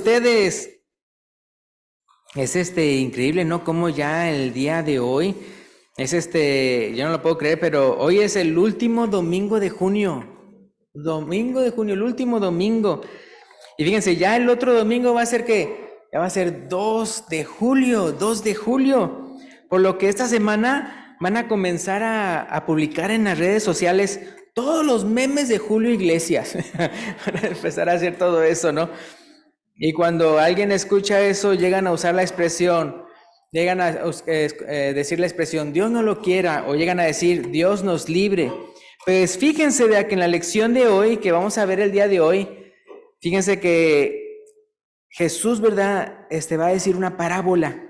ustedes? Es increíble, ¿no? Como ya el día de hoy es yo no lo puedo creer, pero hoy es el último domingo de junio. Domingo de junio, el último domingo. Y fíjense, ya el otro domingo va a ser ya va a ser 2 de julio, 2 de julio. Por lo que esta semana van a comenzar a publicar en las redes sociales todos los memes de Julio Iglesias. Van a empezar a hacer todo eso, ¿no? Y cuando alguien escucha eso, llegan a usar la expresión, llegan a decir la expresión, Dios no lo quiera, o llegan a decir, Dios nos libre. Pues fíjense de que en la lección de hoy, que vamos a ver el día de hoy, fíjense que Jesús, ¿verdad? Va a decir una parábola.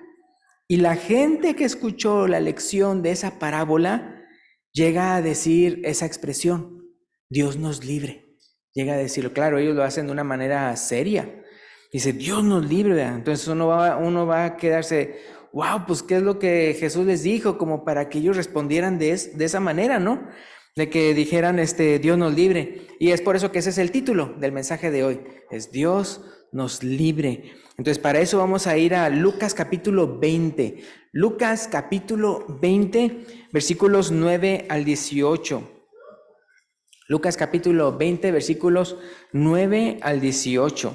Y la gente que escuchó la lección de esa parábola llega a decir esa expresión, Dios nos libre. Llega a decirlo, claro, ellos lo hacen de una manera seria. Dice, Dios nos libre, ¿verdad? Entonces uno va a quedarse, wow, pues ¿qué es lo que Jesús les dijo? Como para que ellos respondieran de esa manera, ¿no? De que dijeran, Dios nos libre. Y es por eso que ese es el título del mensaje de hoy, es Dios nos libre. Entonces para eso vamos a ir a Lucas capítulo 20. Lucas capítulo 20, versículos 9 al 18. Lucas capítulo 20, versículos 9 al 18.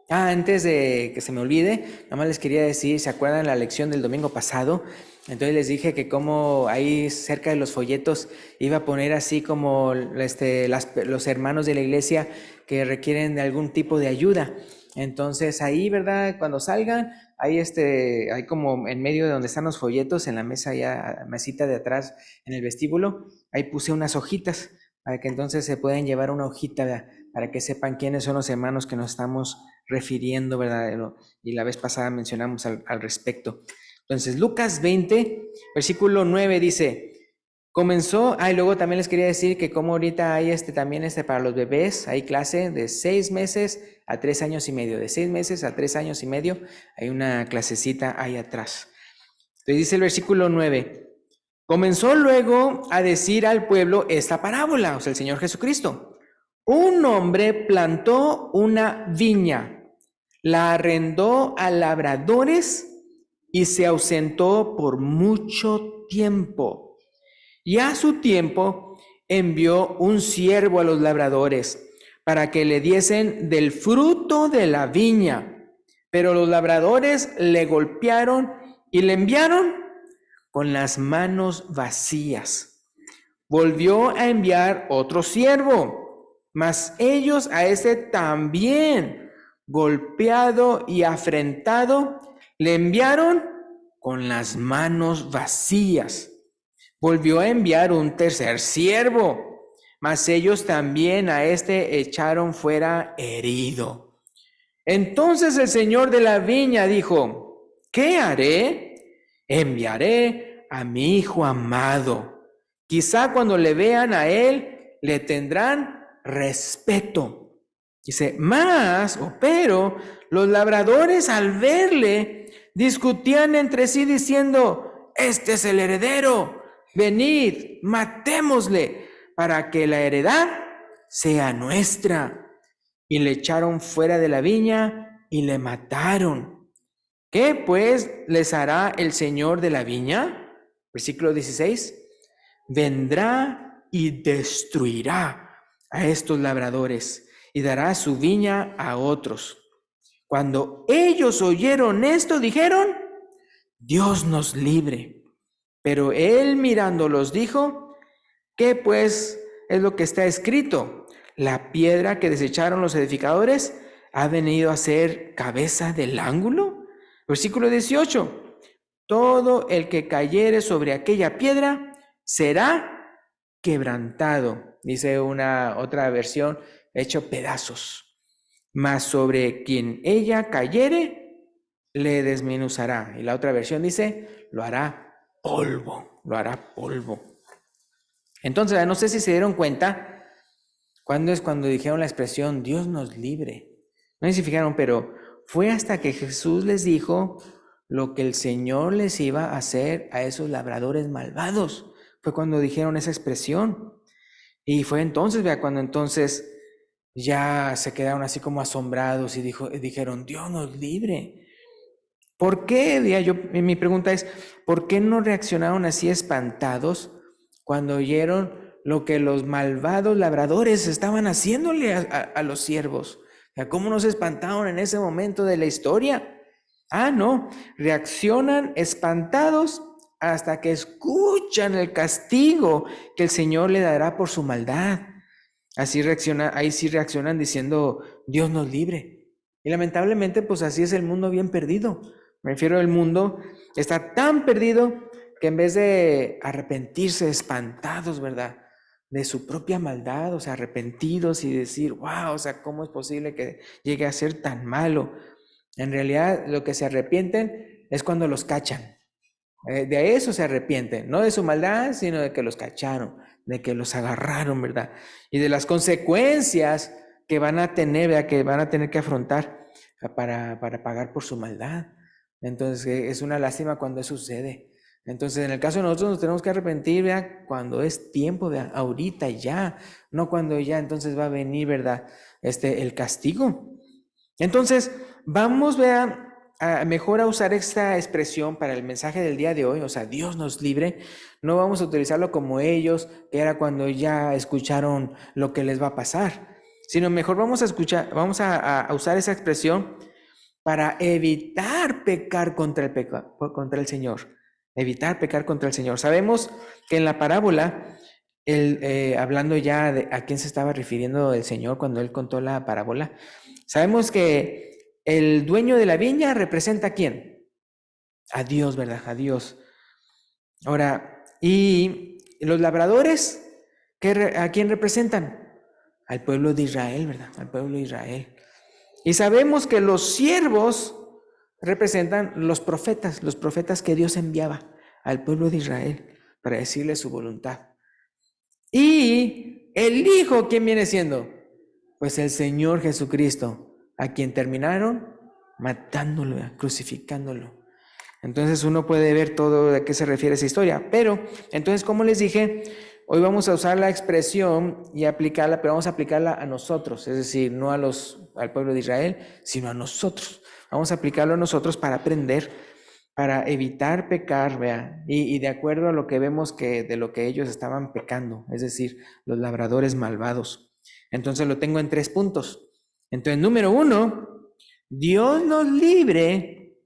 Antes de que se me olvide, nada más les quería decir, ¿se acuerdan la lección del domingo pasado? Entonces les dije que como ahí cerca de los folletos iba a poner así como los hermanos de la iglesia que requieren de algún tipo de ayuda. Entonces ahí, ¿verdad? Cuando salgan, ahí hay como en medio de donde están los folletos, en la mesa ya, mesita de atrás, en el vestíbulo, ahí puse unas hojitas para que entonces se puedan llevar una hojita para que sepan quiénes son los hermanos que nos estamos refiriendo, ¿verdad? Y la vez pasada mencionamos al respecto. Entonces, Lucas 20, versículo 9 dice, comenzó, y luego también les quería decir que como ahorita hay también para los bebés, hay clase de 6 meses a 3 años y medio, de 6 meses a 3 años y medio, hay una clasecita ahí atrás. Entonces dice el versículo 9, comenzó luego a decir al pueblo esta parábola, o sea, el Señor Jesucristo. Un hombre plantó una viña, la arrendó a labradores y se ausentó por mucho tiempo. Y a su tiempo envió un siervo a los labradores para que le diesen del fruto de la viña. Pero los labradores le golpearon y le enviaron con las manos vacías. Volvió a enviar otro siervo, mas ellos a ese también, golpeado y afrentado, le enviaron con las manos vacías. Volvió a enviar un tercer siervo, mas ellos también a echaron fuera herido. Entonces el señor de la viña dijo, ¿qué haré? Enviaré a mi hijo amado. Quizá cuando le vean a él, le tendrán respeto. Dice, pero los labradores al verle discutían entre sí diciendo, este es el heredero, venid, matémosle para que la heredad sea nuestra. Y le echaron fuera de la viña y le mataron. ¿Qué pues les hará el Señor de la viña? Versículo 16. Vendrá y destruirá a estos labradores y dará su viña a otros. Cuando ellos oyeron esto, dijeron, Dios nos libre. Pero él mirándolos dijo, ¿qué pues es lo que está escrito? La piedra que desecharon los edificadores ha venido a ser cabeza del ángulo. Versículo 18. Todo el que cayere sobre aquella piedra será quebrantado. Dice otra versión, hecho pedazos. Mas sobre quien ella cayere, le desmenuzará. Y la otra versión dice, lo hará polvo. Entonces, no sé si se dieron cuenta, cuando dijeron la expresión, Dios nos libre. No sé si fijaron, pero fue hasta que Jesús les dijo lo que el Señor les iba a hacer a esos labradores malvados. Fue cuando dijeron esa expresión. Y fue entonces, cuando entonces ya se quedaron así como asombrados y dijeron, Dios nos libre. ¿Por qué? Mi pregunta es, ¿por qué no reaccionaron así espantados cuando oyeron lo que los malvados labradores estaban haciéndole a los siervos? O sea, ¿cómo no se espantaron en ese momento de la historia? No, reaccionan espantados hasta que escuchan el castigo que el Señor le dará por su maldad. Ahí sí reaccionan diciendo, Dios nos libre. Y lamentablemente, pues así es el mundo bien perdido. Me refiero al mundo, está tan perdido que en vez de arrepentirse, espantados, ¿verdad? De su propia maldad, o sea, arrepentidos y decir, wow, o sea, ¿cómo es posible que llegue a ser tan malo? En realidad, lo que se arrepienten es cuando los cachan. De eso se arrepienten, no de su maldad, sino de que los cacharon, de que los agarraron, ¿verdad? Y de las consecuencias que van a tener, ¿verdad? Que van a tener que afrontar para pagar por su maldad. Entonces, es una lástima cuando eso sucede. Entonces, en el caso de nosotros nos tenemos que arrepentir, ¿verdad? Cuando es tiempo, ¿verdad? Ahorita ya, no cuando ya entonces va a venir, ¿verdad? El castigo. Entonces, vamos, ¿verdad? Mejor a usar esta expresión para el mensaje del día de hoy, o sea, Dios nos libre. No vamos a utilizarlo como ellos, que era cuando ya escucharon lo que les va a pasar, sino mejor vamos a usar esa expresión para evitar pecar contra el Señor. Evitar pecar contra el Señor. Sabemos que en la parábola, hablando ya de a quién se estaba refiriendo el Señor cuando él contó la parábola, sabemos que el dueño de la viña representa ¿a quién? A Dios, ¿verdad? A Dios. Ahora, ¿y los labradores a quién representan? Al pueblo de Israel, ¿verdad? Al pueblo de Israel. Y sabemos que los siervos representan los profetas que Dios enviaba al pueblo de Israel para decirle su voluntad. Y el Hijo, ¿quién viene siendo? Pues el Señor Jesucristo, a quien terminaron matándolo, crucificándolo. Entonces uno puede ver todo de qué se refiere esa historia. Pero, entonces, como les dije, hoy vamos a usar la expresión y aplicarla, pero vamos a aplicarla a nosotros, es decir, no al pueblo de Israel, sino a nosotros. Vamos a aplicarlo a nosotros para aprender, para evitar pecar, vea, y de acuerdo a lo que vemos de lo que ellos estaban pecando, es decir, los labradores malvados. Entonces lo tengo en 3 puntos. Entonces, número 1, Dios nos libre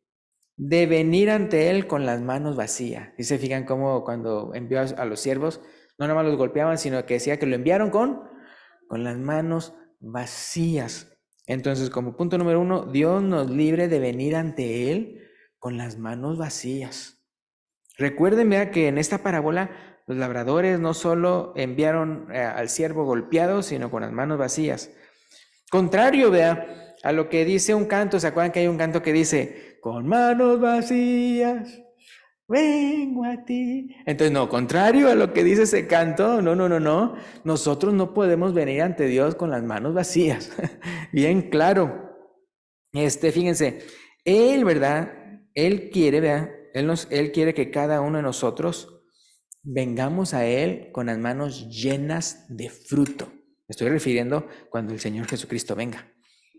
de venir ante Él con las manos vacías. Y se fijan cómo cuando envió a los siervos, no nada más los golpeaban, sino que decía que lo enviaron con las manos vacías. Entonces, como punto número 1, Dios nos libre de venir ante Él con las manos vacías. Recuerden, vea, que en esta parábola los labradores no solo enviaron al siervo golpeado, sino con las manos vacías. Contrario, vea, a lo que dice un canto. ¿Se acuerdan que hay un canto que dice, con manos vacías vengo a ti? Entonces, no, contrario a lo que dice ese canto, no. Nosotros no podemos venir ante Dios con las manos vacías. Bien claro. Fíjense, Él, ¿verdad? Él quiere, ¿verdad? Él quiere que cada uno de nosotros vengamos a Él con las manos llenas de fruto. Me estoy refiriendo cuando el Señor Jesucristo venga.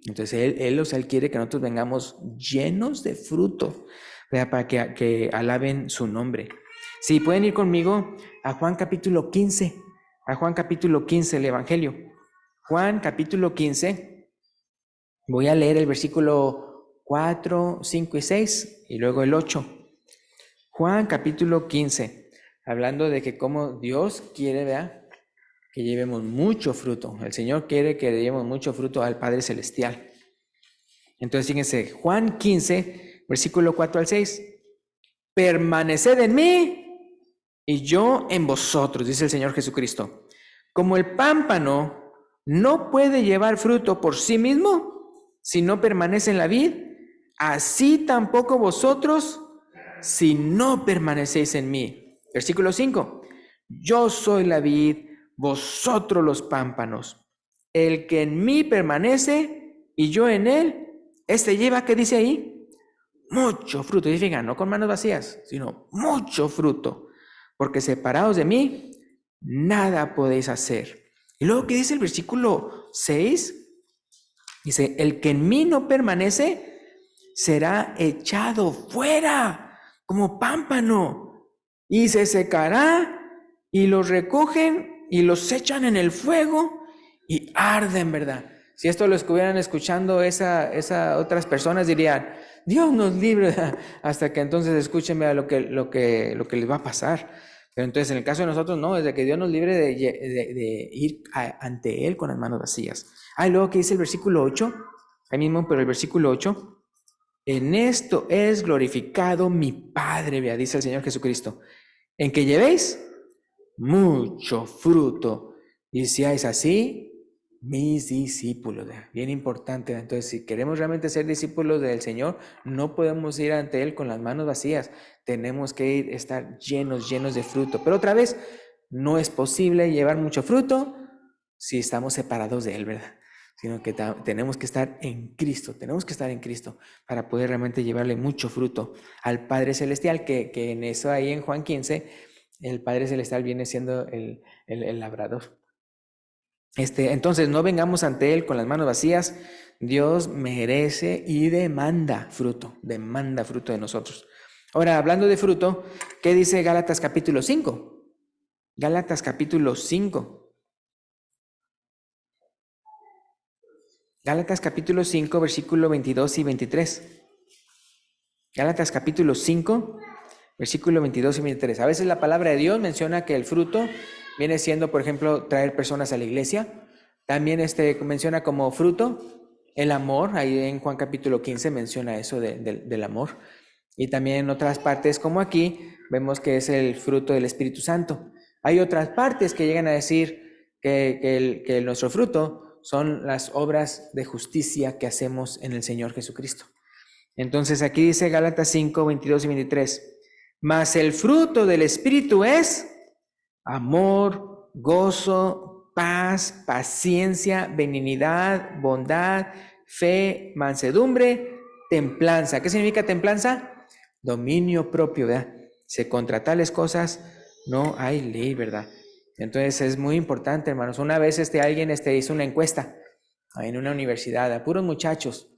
Entonces Él quiere que nosotros vengamos llenos de fruto, ¿verdad? Para que alaben su nombre. Sí, pueden ir conmigo a Juan capítulo 15, el Evangelio. Juan capítulo 15, voy a leer el versículo 4, 5 y 6 y luego el 8. Juan capítulo 15, hablando de que como Dios quiere, ¿verdad?, que llevemos mucho fruto. El Señor quiere que llevemos mucho fruto al Padre Celestial. Entonces, fíjense, Juan 15, versículo 4 al 6. Permaneced en mí y yo en vosotros, dice el Señor Jesucristo. Como el pámpano no puede llevar fruto por sí mismo si no permanece en la vid, así tampoco vosotros si no permanecéis en mí. Versículo 5. Yo soy la vid, vosotros los pámpanos. El que en mí permanece y yo en él, lleva, ¿qué dice ahí? Mucho fruto. Y fíjense, no con manos vacías, sino mucho fruto. Porque separados de mí, nada podéis hacer. Y luego, ¿qué dice el versículo 6? Dice, el que en mí no permanece será echado fuera como pámpano y se secará y los recogen y los echan en el fuego y arden, ¿verdad? Si esto lo estuvieran escuchando esa otras personas dirían, Dios nos libre, hasta que entonces escuchen lo que les va a pasar. Pero entonces en el caso de nosotros no, es de que Dios nos libre de ir ante Él con las manos vacías. Y luego que dice el versículo 8, ahí mismo, pero el versículo 8, en esto es glorificado mi Padre, vea, dice el Señor Jesucristo, en que llevéis mucho fruto, y seáis así mis discípulos, vea, bien importante. Entonces, si queremos realmente ser discípulos del Señor, no podemos ir ante Él con las manos vacías, tenemos que estar llenos de fruto. Pero otra vez, no es posible llevar mucho fruto si estamos separados de Él, ¿verdad? Sino que tenemos que estar en Cristo, para poder realmente llevarle mucho fruto al Padre Celestial, que en eso ahí en Juan 15, el Padre Celestial viene siendo el labrador. Entonces no vengamos ante Él con las manos vacías. Dios merece y demanda fruto de nosotros. Ahora, hablando de fruto, ¿qué dice Gálatas capítulo 5? Gálatas capítulo 5. Gálatas capítulo 5, versículo 22 y 23. Gálatas capítulo 5, versículo 22 y 23. A veces la palabra de Dios menciona que el fruto viene siendo, por ejemplo, traer personas a la iglesia. También menciona como fruto el amor. Ahí en Juan capítulo 15 menciona eso del amor. Y también en otras partes, como aquí, vemos que es el fruto del Espíritu Santo. Hay otras partes que llegan a decir que nuestro fruto son las obras de justicia que hacemos en el Señor Jesucristo. Entonces aquí dice Gálatas 5, 22 y 23. Mas el fruto del Espíritu es amor, gozo, paz, paciencia, benignidad, bondad, fe, mansedumbre, templanza. ¿Qué significa templanza? Dominio propio, ¿verdad? Contra tales cosas no hay ley, ¿verdad? Entonces es muy importante, hermanos. Una vez alguien hizo una encuesta en una universidad a puros muchachos.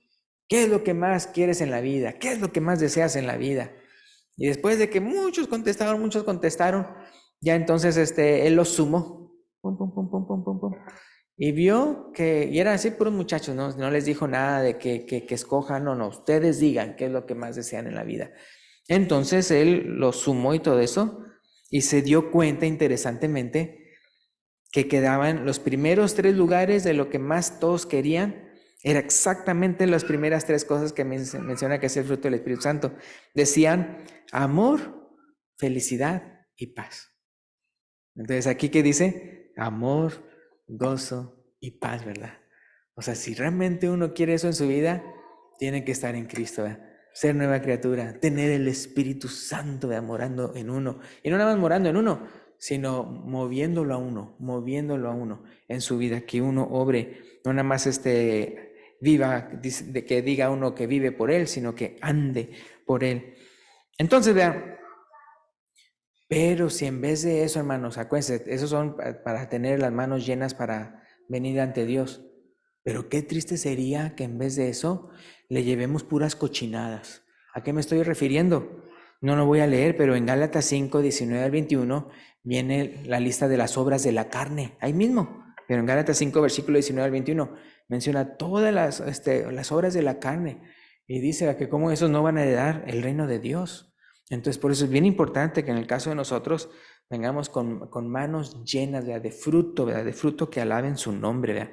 ¿Qué es lo que más quieres en la vida? ¿Qué es lo que más deseas en la vida? Y después de que muchos contestaron, ya entonces él los sumó. Pum, pum, pum, pum, pum, pum, pum. Y vio y eran así puros muchachos, no les dijo nada de que escojan, no, ustedes digan qué es lo que más desean en la vida. Entonces él los sumó y todo eso, y se dio cuenta interesantemente que quedaban los primeros 3 lugares de lo que más todos querían. Era exactamente las primeras 3 cosas que menciona que es el fruto del Espíritu Santo. Decían amor, felicidad y paz. Entonces aquí ¿qué dice? Amor, gozo y paz, ¿verdad? O sea, si realmente uno quiere eso en su vida, tiene que estar en Cristo, ¿verdad? Ser nueva criatura, tener el Espíritu Santo, ¿verdad? Morando en uno. Y no nada más morando en uno, sino moviéndolo a uno en su vida, que uno obre, no nada más viva, de que diga uno que vive por Él, sino que ande por Él. Entonces, vean, pero si en vez de eso, hermanos, acuérdense, esos son para tener las manos llenas para venir ante Dios. Pero qué triste sería que en vez de eso le llevemos puras cochinadas. ¿A qué me estoy refiriendo? No lo voy a leer, pero en Gálatas 5, 19 al 21 viene la lista de las obras de la carne, ahí mismo. Pero en Gálatas 5, versículo 19 al 21, menciona todas las obras de la carne y dice que cómo esos no van a heredar el reino de Dios. Entonces, por eso es bien importante que en el caso de nosotros vengamos con manos llenas de fruto, ¿verdad? De fruto que alaben su nombre, ¿verdad?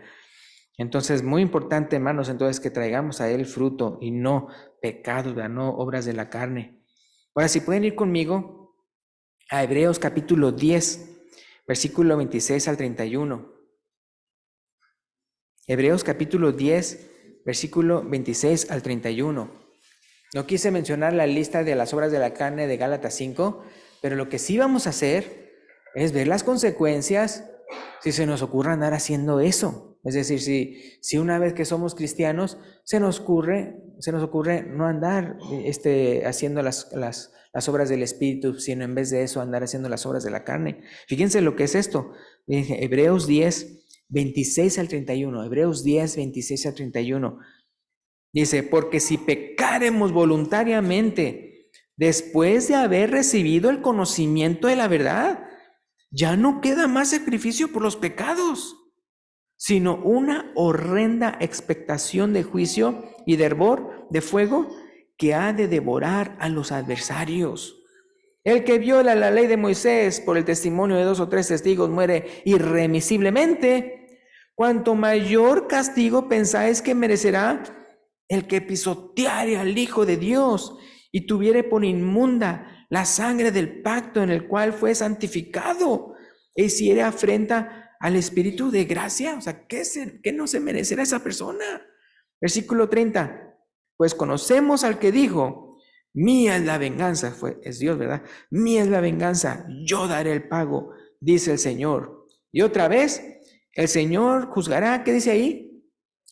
Entonces, muy importante, hermanos, entonces que traigamos a Él fruto y no pecados, ¿verdad? No obras de la carne. Ahora, si pueden ir conmigo a Hebreos capítulo 10, versículo 26 al 31. Hebreos capítulo 10, versículo 26 al 31. No quise mencionar la lista de las obras de la carne de Gálatas 5, pero lo que sí vamos a hacer es ver las consecuencias si se nos ocurre andar haciendo eso. Es decir, si una vez que somos cristianos se nos ocurre no andar haciendo las obras del Espíritu, sino en vez de eso andar haciendo las obras de la carne. Fíjense lo que es esto. Hebreos 10, 26 al 31. Hebreos 10, 26 al 31. Dice, porque si pecáremos voluntariamente después de haber recibido el conocimiento de la verdad, ya no queda más sacrificio por los pecados, sino una horrenda expectación de juicio y de hervor de fuego que ha de devorar a los adversarios. El que viola la ley de Moisés por el testimonio de 2 o 3 testigos muere irremisiblemente. Cuanto mayor castigo pensáis que merecerá el que pisoteare al Hijo de Dios y tuviere por inmunda la sangre del pacto en el cual fue santificado e hiciere afrenta al Espíritu de gracia. O sea, ¿qué no se merecerá esa persona? Versículo 30. Pues conocemos al que dijo, mía es la venganza, es Dios, ¿verdad? Mía es la venganza, yo daré el pago, dice el Señor. Y otra vez, el Señor juzgará, ¿qué dice ahí?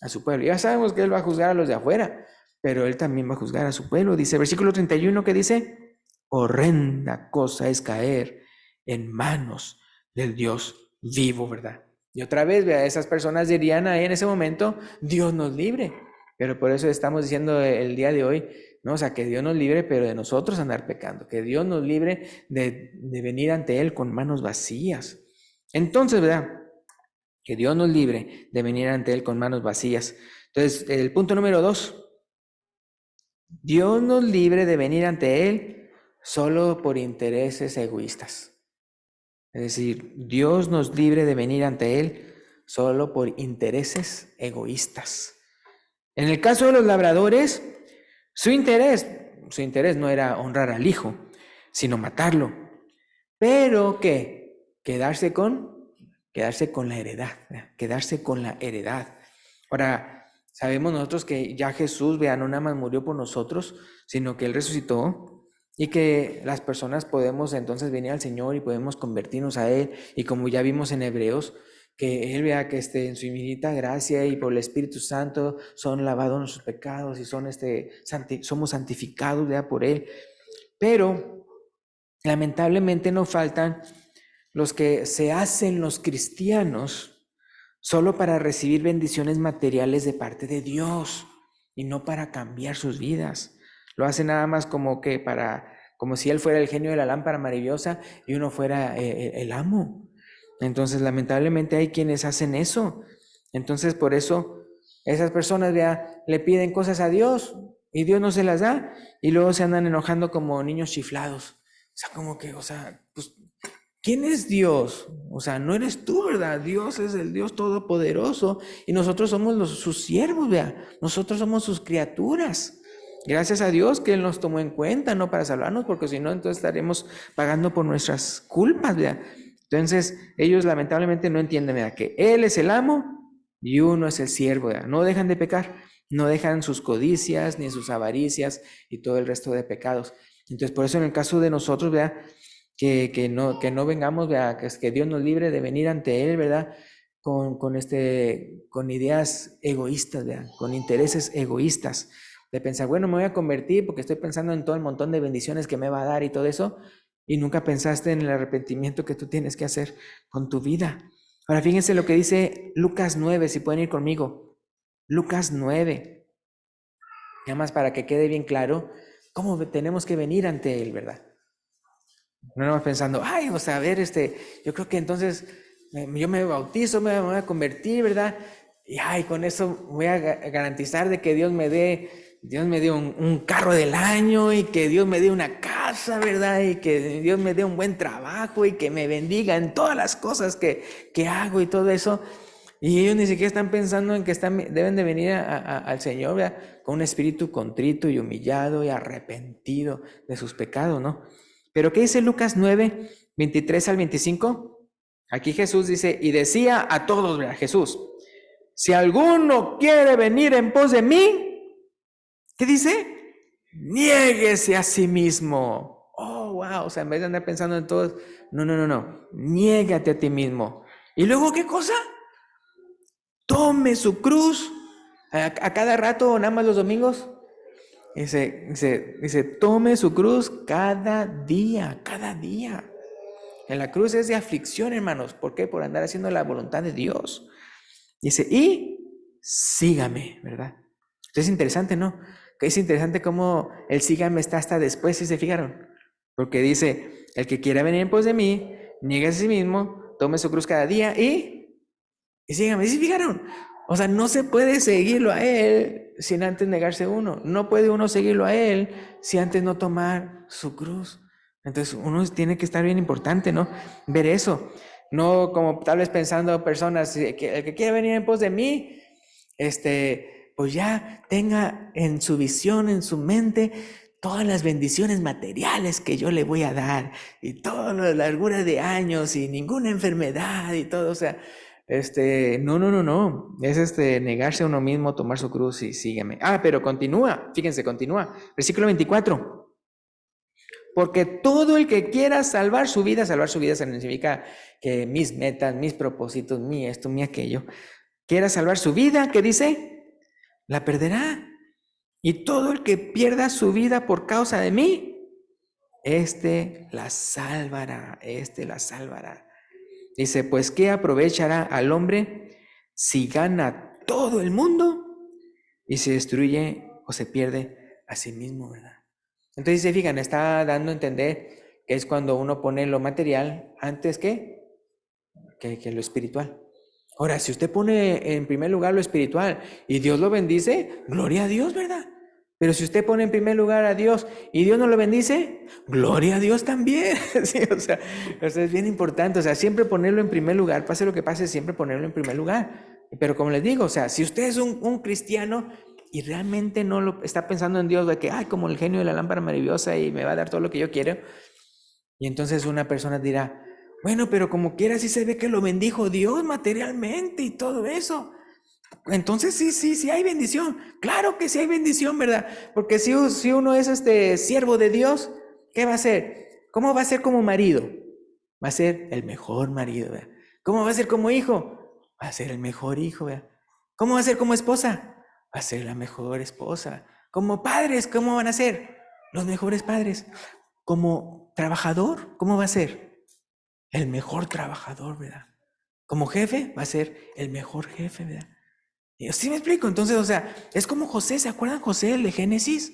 A su pueblo. Ya sabemos que Él va a juzgar a los de afuera, pero Él también va a juzgar a su pueblo. Dice, versículo 31, ¿qué dice? Horrenda cosa es caer en manos del Dios vivo, ¿verdad? Y otra vez, vea, esas personas dirían ahí en ese momento, Dios nos libre. Pero por eso estamos diciendo el día de hoy, ¿no? O sea, que Dios nos libre, pero de nosotros andar pecando, que Dios nos libre de venir ante Él con manos vacías. Entonces, ¿verdad? Que Dios nos libre de venir ante Él con manos vacías. Entonces, el punto número 2, Dios nos libre de venir ante Él solo por intereses egoístas. Es decir, Dios nos libre de venir ante Él solo por intereses egoístas. En el caso de los labradores, su interés no era honrar al hijo, sino matarlo. Pero ¿qué? Quedarse con la heredad. Ahora, sabemos nosotros que ya Jesús, vean, no nada más murió por nosotros, sino que Él resucitó y que las personas podemos entonces venir al Señor y podemos convertirnos a Él. Y como ya vimos en Hebreos, que Él vea que en su infinita gracia y por el Espíritu Santo son lavados nuestros pecados y somos santificados, vea, por Él. Pero lamentablemente no faltan los que se hacen los cristianos solo para recibir bendiciones materiales de parte de Dios y no para cambiar sus vidas. Lo hacen nada más como si Él fuera el genio de la lámpara maravillosa y uno fuera el amo. Entonces, lamentablemente hay quienes hacen eso. Entonces, por eso, esas personas le piden cosas a Dios y Dios no se las da y luego se andan enojando como niños chiflados. O sea, como que, pues, ¿quién es Dios? O sea, no eres tú, ¿verdad? Dios es el Dios todopoderoso y nosotros somos sus siervos, vea. Nosotros somos sus criaturas. Gracias a Dios que Él nos tomó en cuenta, no para salvarnos, porque si no, entonces estaremos pagando por nuestras culpas, vea. Entonces, ellos lamentablemente no entienden, vea, que Él es el amo y uno es el siervo, vea. No dejan de pecar, no dejan sus codicias ni sus avaricias y todo el resto de pecados. Entonces, por eso en el caso de nosotros, vea, que no vengamos, ¿verdad? Que Dios nos libre de venir ante Él, ¿verdad? Con ideas egoístas, ¿verdad? Con intereses egoístas, de pensar, bueno, me voy a convertir porque estoy pensando en todo el montón de bendiciones que me va a dar y todo eso, y nunca pensaste en el arrepentimiento que tú tienes que hacer con tu vida. Ahora, fíjense lo que dice Lucas 9, si pueden ir conmigo. Lucas 9. Nada más para que quede bien claro cómo tenemos que venir ante Él, ¿verdad? No vamos pensando, a ver, yo creo que entonces yo me bautizo, me voy a convertir, ¿verdad? Y con eso voy a garantizar de que Dios me dé un carro del año y que Dios me dé una casa, ¿verdad? Y que Dios me dé un buen trabajo y que me bendiga en todas las cosas que hago y todo eso. Y ellos ni siquiera están pensando en que deben de venir al Señor, ¿verdad? Con un espíritu contrito y humillado y arrepentido de sus pecados, ¿no? Pero ¿qué dice Lucas 9, 23 al 25? Aquí Jesús dice, y decía a todos, ¿verdad? Jesús, si alguno quiere venir en pos de mí, ¿qué dice? Niéguese a sí mismo. Oh, wow, o sea, en vez de andar pensando en todos, no, niégate a ti mismo. ¿Y luego qué cosa? Tome su cruz a cada rato, nada más los domingos. Dice, tome su cruz cada día. En la cruz es de aflicción, hermanos. ¿Por qué? Por andar haciendo la voluntad de Dios. Dice, y sígame, ¿verdad? Entonces es interesante, ¿no? Que es interesante cómo el sígame está hasta después, si se fijaron. Porque dice, el que quiera venir en pos de mí, niegue a sí mismo, tome su cruz cada día y sígame. ¿Sí se fijaron? O sea, no se puede seguirlo a él sin antes negarse uno. No puede uno seguirlo a él si antes no tomar su cruz. Entonces uno tiene que estar bien importante, ¿no? Ver eso. No como tal vez pensando personas, que el que quiera venir en pos de mí, pues ya tenga en su visión, en su mente, todas las bendiciones materiales que yo le voy a dar y toda la largura de años y ninguna enfermedad y todo, o sea, no, es negarse a uno mismo, tomar su cruz y sígueme. Pero continúa, fíjense, continúa, versículo 24. Porque todo el que quiera salvar su vida significa que mis metas, mis propósitos, mi esto, mi aquello, quiera salvar su vida, ¿qué dice? La perderá. Y todo el que pierda su vida por causa de mí, la salvará, la salvará. Dice, pues ¿qué aprovechará al hombre si gana todo el mundo y se destruye o se pierde a sí mismo, ¿verdad? Entonces, se fijan, está dando a entender que es cuando uno pone lo material antes que lo espiritual. Ahora, si usted pone en primer lugar lo espiritual y Dios lo bendice, gloria a Dios, ¿verdad? Pero si usted pone en primer lugar a Dios y Dios no lo bendice, gloria a Dios también. Sí, o sea, es bien importante, o sea, siempre ponerlo en primer lugar, pase lo que pase, siempre ponerlo en primer lugar. Pero como les digo, o sea, si usted es un cristiano y realmente no lo está pensando en Dios, de que, como el genio de la lámpara maravillosa y me va a dar todo lo que yo quiero, y entonces una persona dirá, bueno, pero como quiera sí se ve que lo bendijo Dios materialmente y todo eso. Entonces sí hay bendición. Claro que sí hay bendición, ¿verdad? Porque si uno es siervo de Dios, ¿qué va a hacer? ¿Cómo va a ser como marido? Va a ser el mejor marido, ¿verdad? ¿Cómo va a ser como hijo? Va a ser el mejor hijo, ¿verdad? ¿Cómo va a ser como esposa? Va a ser la mejor esposa. Como padres, ¿cómo van a ser? Los mejores padres. Como trabajador, ¿cómo va a ser? El mejor trabajador, ¿verdad? Como jefe, va a ser el mejor jefe, ¿verdad? Y así me explico. Entonces, o sea, es como José, ¿se acuerdan José, el de Génesis?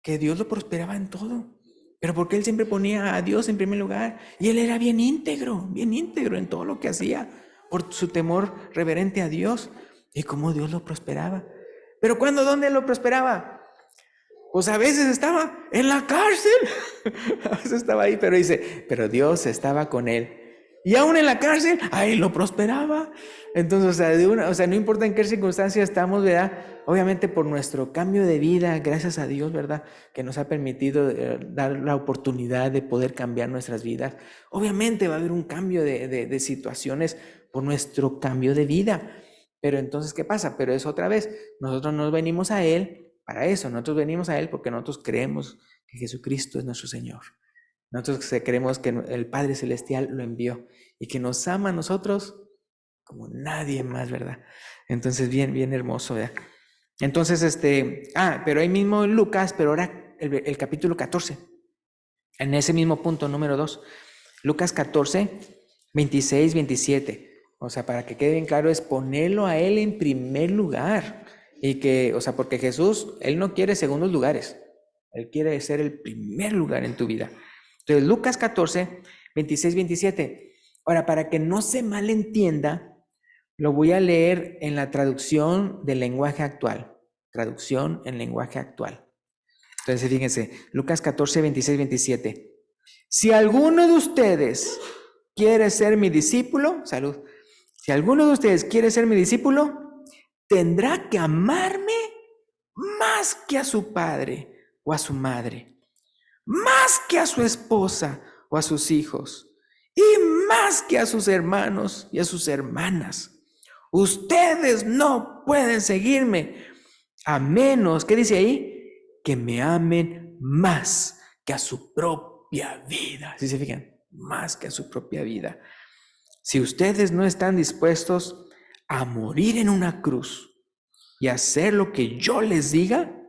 Que Dios lo prosperaba en todo. Pero porque él siempre ponía a Dios en primer lugar. Y él era bien íntegro en todo lo que hacía. Por su temor reverente a Dios. Y cómo Dios lo prosperaba. Pero ¿dónde lo prosperaba? Pues a veces estaba en la cárcel. A veces estaba ahí, pero dice, pero Dios estaba con él. Y aún en la cárcel, ahí lo prosperaba. Entonces, o sea, no importa en qué circunstancia estamos, ¿verdad? Obviamente por nuestro cambio de vida, gracias a Dios, ¿verdad? Que nos ha permitido dar la oportunidad de poder cambiar nuestras vidas. Obviamente va a haber un cambio de situaciones por nuestro cambio de vida. Pero entonces, ¿qué pasa? Pero es otra vez, nosotros nos venimos a Él para eso. Nosotros venimos a Él porque nosotros creemos que Jesucristo es nuestro Señor. Nosotros creemos que el Padre Celestial lo envió y que nos ama a nosotros como nadie más, ¿verdad? Entonces, bien hermoso, ¿verdad? Entonces, pero ahí mismo en Lucas, pero ahora el capítulo 14, en ese mismo punto, número 2, Lucas 14, 26, 27. O sea, para que quede bien claro, es ponerlo a Él en primer lugar. Y que, o sea, porque Jesús, Él no quiere segundos lugares. Él quiere ser el primer lugar en tu vida. Entonces, Lucas 14, 26, 27. Ahora, para que no se malentienda, lo voy a leer en la traducción del lenguaje actual. Traducción en lenguaje actual. Entonces, fíjense, Lucas 14, 26, 27. Si alguno de ustedes quiere ser mi discípulo, salud. Si alguno de ustedes quiere ser mi discípulo, tendrá que amarme más que a su padre o a su madre, más que a su esposa o a sus hijos, y más que a sus hermanos y a sus hermanas. Ustedes no pueden seguirme a menos, ¿qué dice ahí? Que me amen más que a su propia vida. ¿Sí se fijan? Más que a su propia vida. Si ustedes no están dispuestos a morir en una cruz y hacer lo que yo les diga,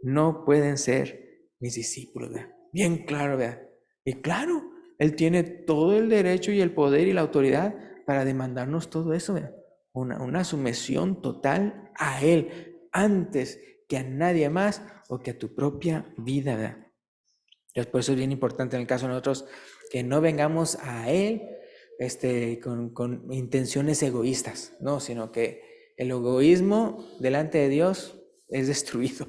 no pueden ser mis discípulos. ¿Verdad? Bien claro, ¿verdad? Y claro, Él tiene todo el derecho y el poder y la autoridad para demandarnos todo eso, ¿verdad? una sumisión total a Él, antes que a nadie más o que a tu propia vida, ¿verdad? Entonces, por eso es bien importante en el caso de nosotros que no vengamos a Él con intenciones egoístas, no, sino que el egoísmo delante de Dios es destruido.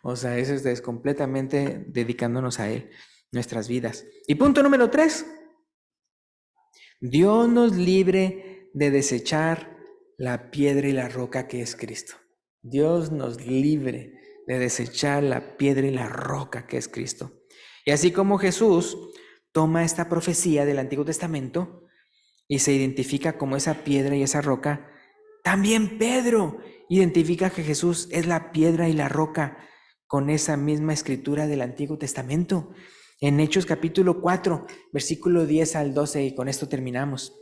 O sea, eso es completamente dedicándonos a Él, nuestras vidas. Y punto número 3, Dios nos libre de desechar la piedra y la roca que es Cristo. Dios nos libre de desechar la piedra y la roca que es Cristo. Y así como Jesús toma esta profecía del Antiguo Testamento y se identifica como esa piedra y esa roca, también Pedro identifica que Jesús es la piedra y la roca con esa misma escritura del Antiguo Testamento. En Hechos capítulo 4, versículo 10 al 12, y con esto terminamos.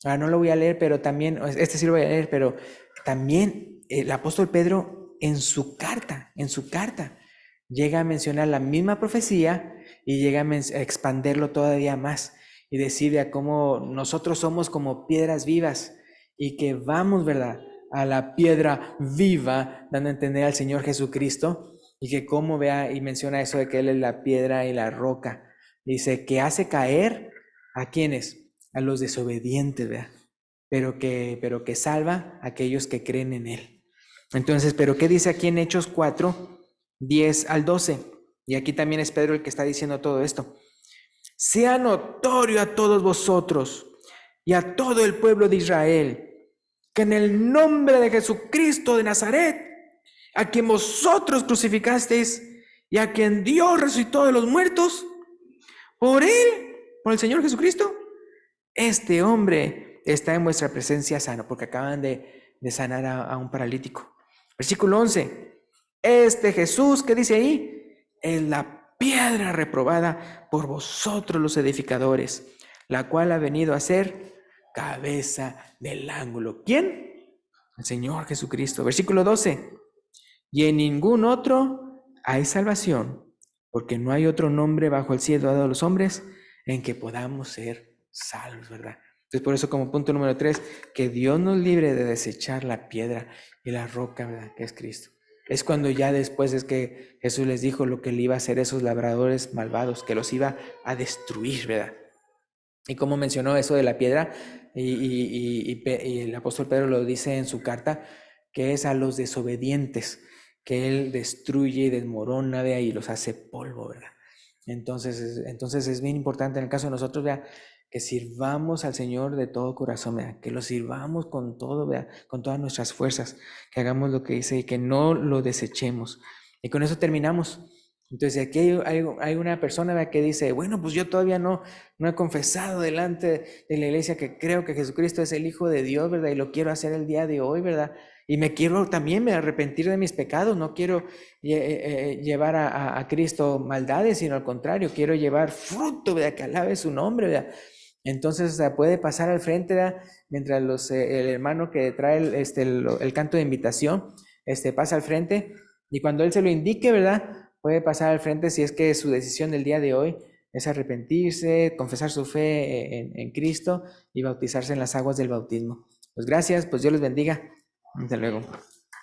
Ahora no lo voy a leer, pero también, sí lo voy a leer, pero también el apóstol Pedro en su carta, llega a mencionar la misma profecía y llega a expanderlo todavía más y decir a cómo nosotros somos como piedras vivas y que vamos, ¿verdad?, a la piedra viva, dando a entender al Señor Jesucristo, y que cómo vea y menciona eso de que Él es la piedra y la roca. Dice que hace caer a quienes, a los desobedientes, ¿verdad? Pero que salva a aquellos que creen en Él. Entonces, ¿pero qué dice aquí en Hechos 4, 10 al 12? Y aquí también es Pedro el que está diciendo todo esto. Sea notorio a todos vosotros y a todo el pueblo de Israel que en el nombre de Jesucristo de Nazaret, a quien vosotros crucificasteis y a quien Dios resucitó de los muertos, por Él, por el Señor Jesucristo, este hombre está en vuestra presencia sano, porque acaban de sanar a un paralítico. Versículo 11. Este Jesús, ¿qué dice ahí? Es la piedra reprobada por vosotros los edificadores, la cual ha venido a ser cabeza del ángulo. ¿Quién? El Señor Jesucristo. Versículo 12. Y en ningún otro hay salvación, porque no hay otro nombre bajo el cielo dado a los hombres en que podamos ser salvos, ¿verdad? Entonces, por eso, como punto número 3, que Dios nos libre de desechar la piedra y la roca, ¿verdad?, que es Cristo. Es cuando ya después es que Jesús les dijo lo que le iba a hacer a esos labradores malvados, que los iba a destruir, ¿verdad? Y como mencionó eso de la piedra, y el apóstol Pedro lo dice en su carta, que es a los desobedientes, que Él destruye y desmorona, ¿vea?, y los hace polvo, ¿verdad? Entonces es bien importante en el caso de nosotros, ¿vea?, que sirvamos al Señor de todo corazón, ¿vea?, que lo sirvamos con todo, ¿vea?, con todas nuestras fuerzas, que hagamos lo que dice y que no lo desechemos. Y con eso terminamos. Entonces aquí hay una persona, ¿vea?, que dice, bueno, pues yo todavía no he confesado delante de la iglesia que creo que Jesucristo es el Hijo de Dios, ¿verdad? Y lo quiero hacer el día de hoy, ¿verdad? Y me quiero también arrepentir de mis pecados, no quiero llevar a Cristo maldades, sino al contrario, quiero llevar fruto, ¿verdad?, que alabe su nombre, ¿verdad? Entonces, o sea, puede pasar al frente, ¿verdad?, mientras el hermano que trae el canto de invitación pasa al frente, y cuando él se lo indique, ¿verdad?, puede pasar al frente si es que su decisión del día de hoy es arrepentirse, confesar su fe en Cristo y bautizarse en las aguas del bautismo. Pues gracias, pues Dios les bendiga. Hasta luego.